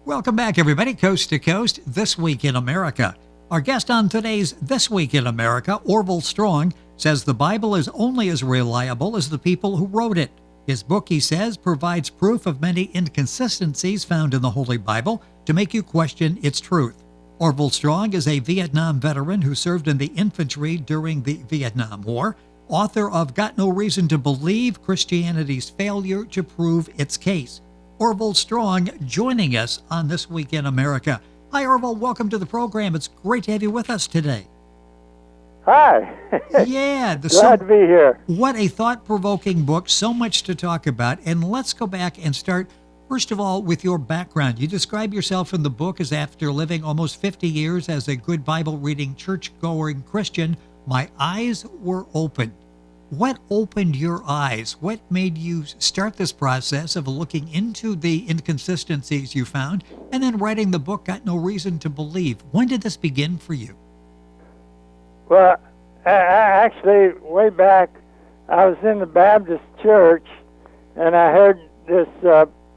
Welcome back, everybody, coast to coast, This Week in America. Our guest on today's This Week in America, Orval Strong, says the Bible is only as reliable as the people who wrote it. His book, he says, provides proof of many inconsistencies found in the Holy Bible to make you question its truth. Orval Strong is a Vietnam veteran who served in the infantry during the Vietnam War, author of Got No Reason to Believe Christianity's Failure to Prove Its Case. Orval Strong joining us on This Week in America. Hi, Orval. Welcome to the program. It's great to have you with us today. Hi. Yeah. Glad to be here. What a thought-provoking book. So much to talk about. And let's go back and start, first of all, with your background. You describe yourself in the book as after living almost 50 years as a good Bible-reading, church-going Christian, my eyes were opened. What opened your eyes? What made you start this process of looking into the inconsistencies you found and then writing the book, Got No Reason to Believe? When did this begin for you? Well, actually, way back, I was in the Baptist church, and I heard this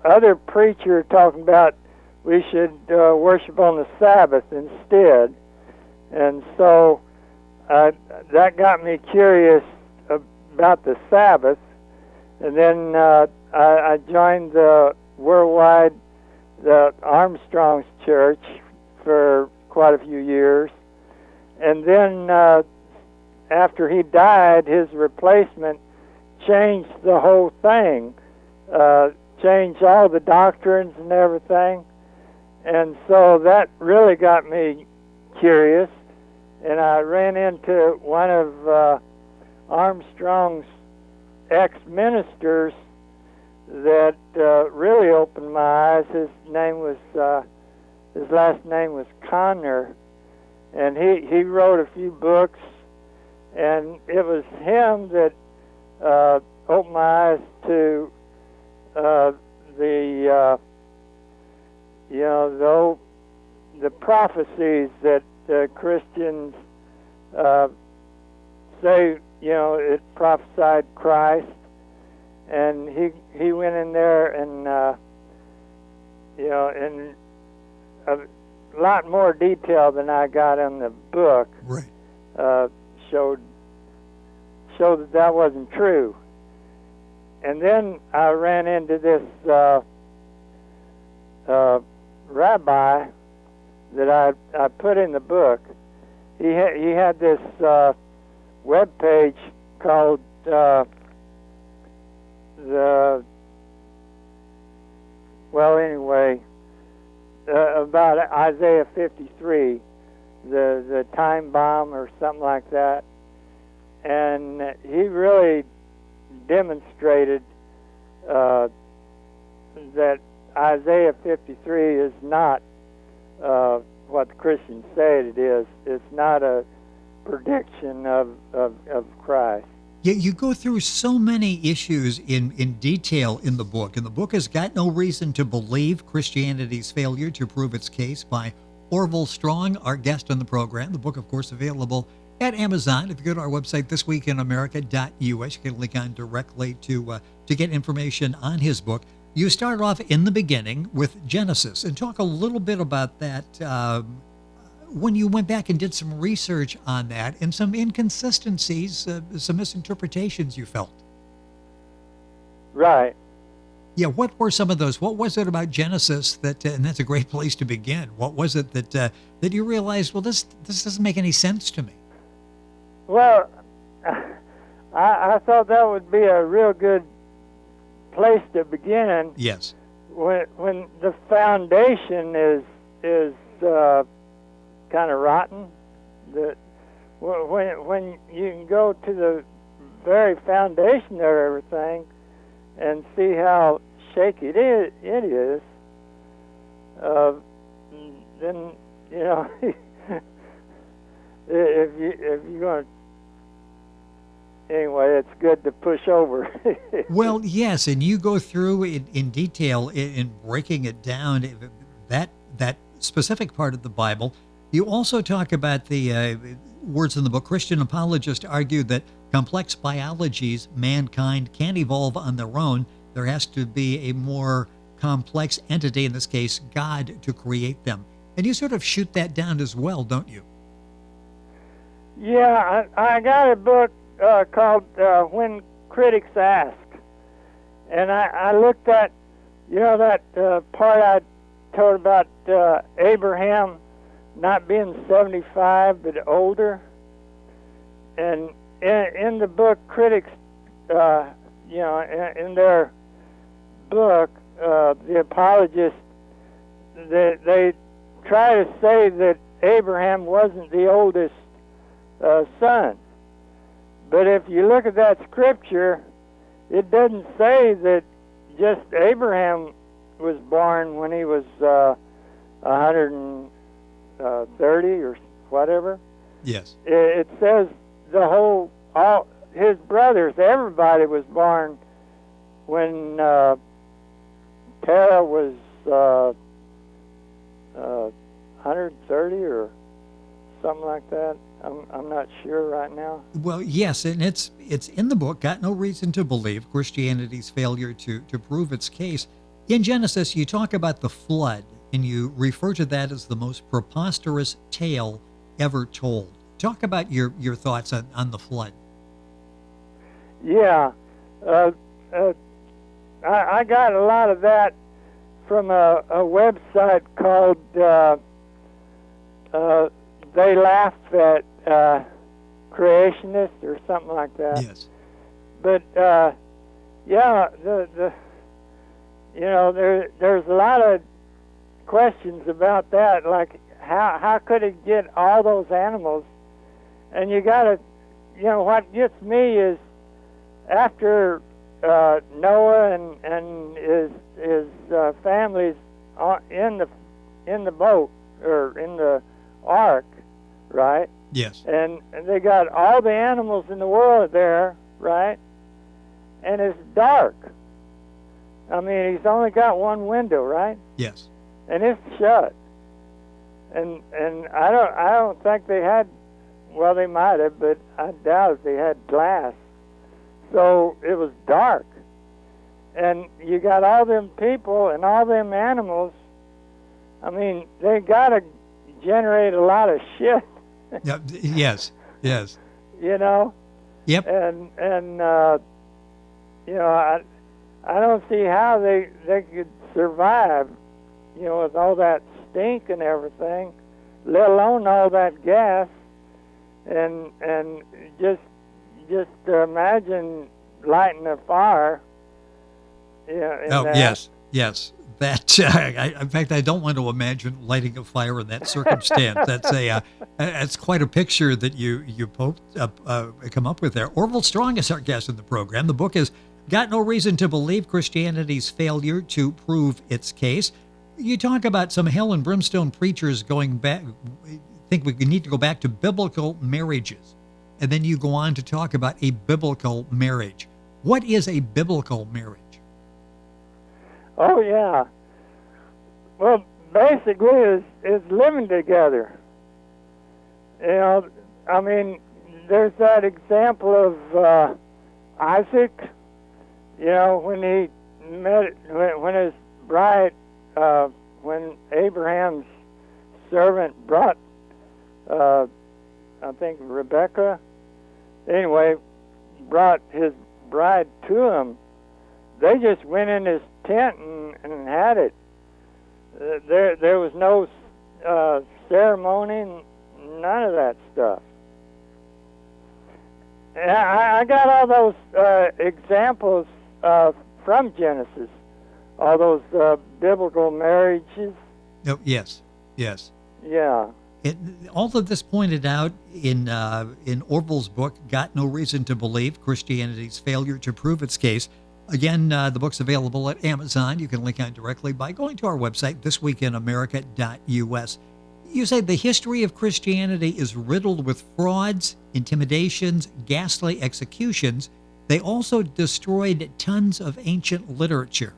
other preacher talking about we should worship on the Sabbath instead. And so that got me curious about the Sabbath, and then I joined the Armstrong's church for quite a few years, and then after he died, his replacement changed the whole thing, changed all the doctrines and everything, and so that really got me curious, and I ran into one of Armstrong's ex-ministers that really opened my eyes. His last name was Conner, and he wrote a few books, and it was him that opened my eyes to the prophecies that Christians say. It prophesied Christ, and he went in there and in a lot more detail than I got in the book. Right. Showed that wasn't true. And then I ran into this rabbi that I put in the book. He had this web page called about Isaiah 53, the time bomb or something like that, and he really demonstrated that Isaiah 53 is not what the Christians say it is. It's not a prediction of Christ. Yeah, you go through so many issues in detail in the book, and the book has Got No Reason to Believe Christianity's Failure to Prove Its Case by Orval Strong, our guest on the program. The book, of course, available at Amazon. If you go to our website, thisweekinamerica.us, you can link on directly to get information on his book. You started off in the beginning with Genesis, and talk a little bit about that. When you went back and did some research on that and some inconsistencies, some misinterpretations you felt. Right. Yeah, what were some of those? What was it about Genesis that, and that's a great place to begin, what was it that you realized, well, this doesn't make any sense to me? Well, I thought that would be a real good place to begin. Yes. When the foundation is kind of rotten, that when you can go to the very foundation of everything and see how shaky it is, then if you're going to, anyway, it's good to push over. Well, yes, and you go through in detail in breaking it down, that specific part of the Bible. You also talk about the words in the book. Christian apologists argue that complex biologies mankind can't evolve on their own. There has to be a more complex entity, in this case, God, to create them. And you sort of shoot that down as well, don't you? Yeah, I got a book called When Critics Ask. And I looked at, that part I told about Abraham not being 75 but older. And in the book, critics, in their book, the apologists, they try to say that Abraham wasn't the oldest son. But if you look at that scripture, it doesn't say that just Abraham was born when he was 130 or whatever. Yes. It says all his brothers, everybody was born when Terah was 130 or something like that. I'm not sure right now. Well, yes, and it's in the book, Got No Reason to Believe, Christianity's Failure to Prove Its Case. In Genesis, you talk about the flood, and you refer to that as the most preposterous tale ever told. Talk about your thoughts on the flood. Yeah. I got a lot of that from a website called They Laughed at Creationists or something like that. Yes. But there's a lot of questions about that, like how could it get all those animals? And you gotta, what gets me is after Noah and his families in the boat or in the ark, right? Yes. And they got all the animals in the world there, right? And it's dark. I mean, he's only got one window, right? Yes. And it's shut. And I don't think they had. Well, they might have, but I doubt if they had glass. So it was dark. And you got all them people and all them animals. I mean, they got to generate a lot of shit. Yes. Yes. Yep. And I don't see how they could survive, with all that stink and everything, let alone all that gas. And just imagine lighting a fire. Yes. That in fact, I don't want to imagine lighting a fire in that circumstance. That's quite a picture that you come up with there. Orval Strong is our guest in the program. The book is Got No Reason to Believe: Christianity's Failure to Prove Its Case. You talk about some hell and brimstone preachers going back. Think we need to go back to biblical marriages, and then you go on to talk about a biblical marriage. What is a biblical marriage? Oh yeah. Well, basically, is living together. I mean, there's that example of Isaac. When he met when his bride, when Abraham's servant brought. I think Rebecca, anyway, brought his bride to him. They just went in his tent and had it. There was no ceremony, none of that stuff. And I got all those examples from Genesis, all those biblical marriages. Oh, yes. Yeah. All of this pointed out in Orval's book, Got No Reason to Believe: Christianity's Failure to Prove Its Case. Again, the book's available at Amazon. You can link on directly by going to our website, thisweekinamerica.us. You say the history of Christianity is riddled with frauds, intimidations, ghastly executions. They also destroyed tons of ancient literature.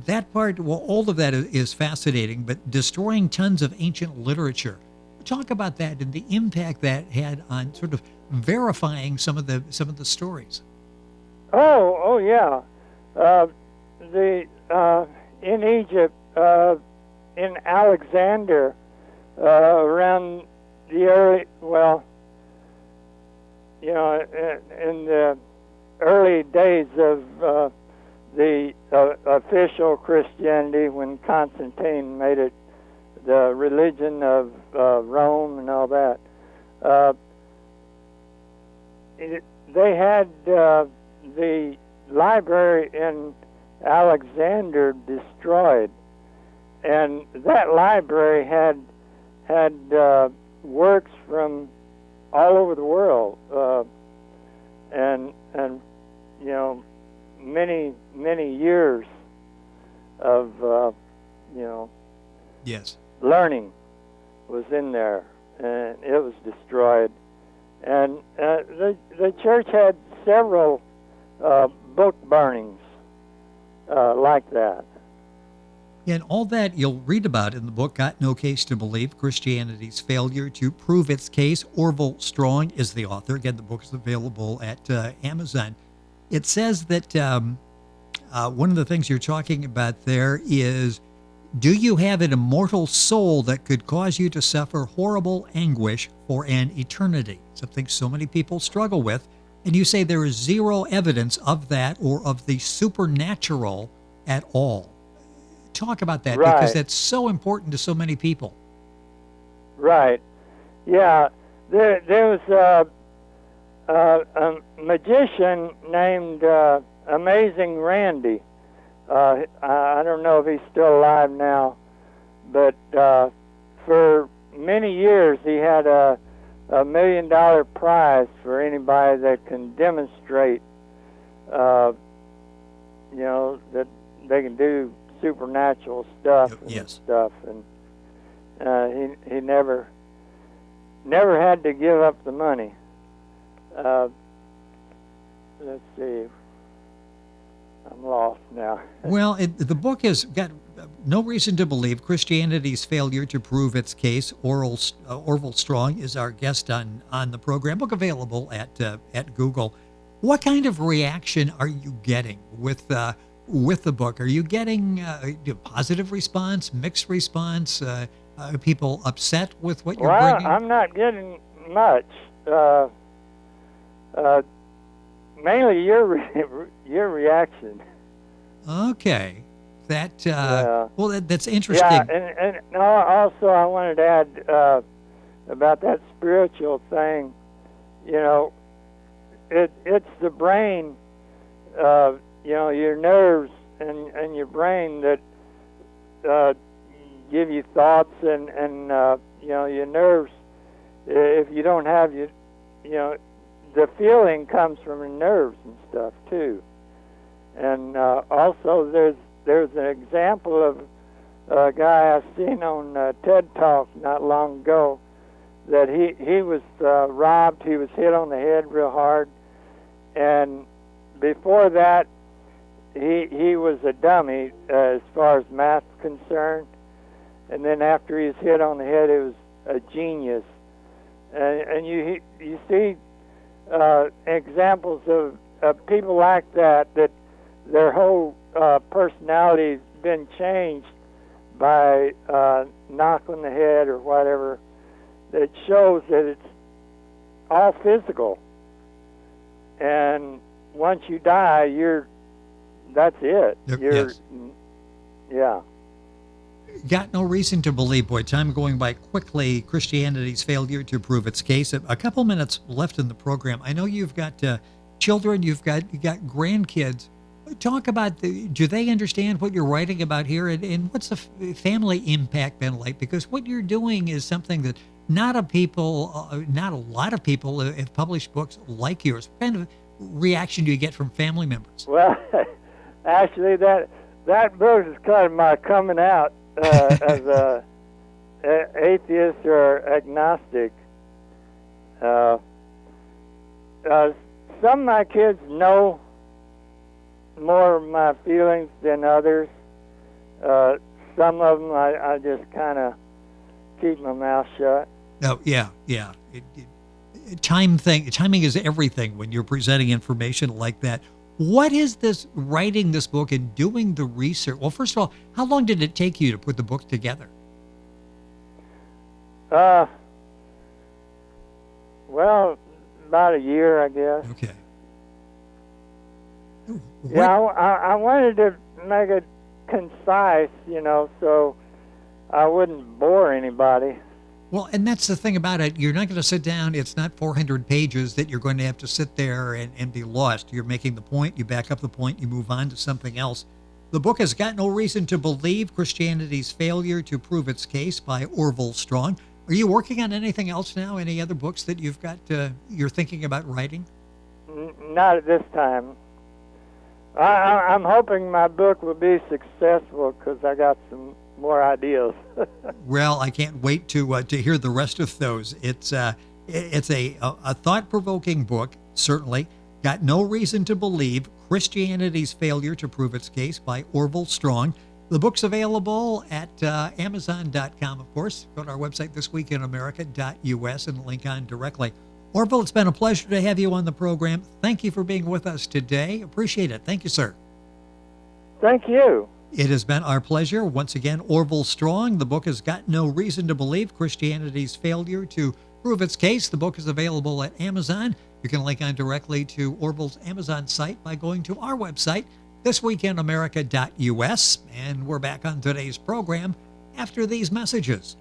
That part, well, all of that is fascinating, but destroying tons of ancient literature. Talk about that and the impact that had on sort of verifying some of the stories. Oh yeah. in Egypt, in Alexander, around the early, in the early days of the official Christianity, when Constantine made it the religion of Rome and all that, they had the library in Alexander destroyed, and that library had works from all over the world, and many years of Yes. learning was in there, and it was destroyed. And the church had several book burnings like that. And all that you'll read about in the book, Got No Case to Believe, Christianity's Failure to Prove Its Case. Orval Strong is the author. Again, the book is available at Amazon. It says that one of the things you're talking about there is, do you have an immortal soul that could cause you to suffer horrible anguish for an eternity? Something so many people struggle with. And you say there is zero evidence of that or of the supernatural at all. Talk about that, Right. because that's so important to so many people. Right. Yeah. There was a magician named Amazing Randy. I don't know if he's still alive now, but for many years he had a $1 million prize for anybody that can demonstrate, that they can do supernatural stuff and Yes. stuff, and he never had to give up the money. Let's see. I'm lost now. Well, the book has got no reason to believe Christianity's failure to prove its case. Orval Strong is our guest on the program. Book available at Google. What kind of reaction are you getting with the book? Are you getting positive response, mixed response? Are people upset with what you're bringing? I'm not getting much. Mainly your reaction. Okay, that Yeah. well, that's interesting. Yeah, and also I wanted to add about that spiritual thing. It's the brain, your nerves and your brain that give you thoughts, and your nerves. If you don't have the feeling comes from the nerves and stuff too. And also there's an example of a guy I seen on TED Talk not long ago, that he was robbed. He was hit on the head real hard, and before that he was a dummy as far as math's concerned, and then after he was hit on the head, he was a genius. And you see examples of people like that their whole personality's been changed by knock on the head or whatever. That shows that it's all physical, and once you die, that's it. Yes. Yeah. Got no reason to believe. Boy, time going by quickly. Christianity's failure to prove its case. A couple minutes left in the program. I know you've got children. You got grandkids. Talk about do they understand what you're writing about here, and what's the family impact been like? Because what you're doing is something that not a lot of people have published books like yours. What kind of reaction do you get from family members? Well, actually, that book is kind of my coming out as a atheist or agnostic. Some of my kids know more of my feelings than others. Some of them I just kind of keep my mouth shut. Oh, yeah. Timing is everything when you're presenting information like that. What is this writing this book and doing the research? Well, first of all, how long did it take you to put the book together? Well, about a year, I guess. Okay. Yeah, I wanted to make it concise, so I wouldn't bore anybody. Well, and that's the thing about it. You're not going to sit down. It's not 400 pages that you're going to have to sit there and be lost. You're making the point, you back up the point, you move on to something else. The book has got no reason to believe Christianity's failure to prove its case by Orval Strong. Are you working on anything else now? Any other books that you've got, you're thinking about writing? Not at this time. I'm hoping my book will be successful because I got some more ideas. Well, I can't wait to hear the rest of those. It's a thought-provoking book, certainly. Got no reason to believe Christianity's failure to prove its case by Orval Strong. The book's available at Amazon.com, of course. Go to our website, thisweekinamerica.us, and link on directly. Orval, it's been a pleasure to have you on the program. Thank you for being with us today. Appreciate it. Thank you, sir. Thank you. It has been our pleasure. Once again, Orval Strong. The book has got no reason to believe Christianity's failure to prove its case. The book is available at Amazon. You can link on directly to Orval's Amazon site by going to our website, thisweekinamerica.us. And we're back on today's program after these messages.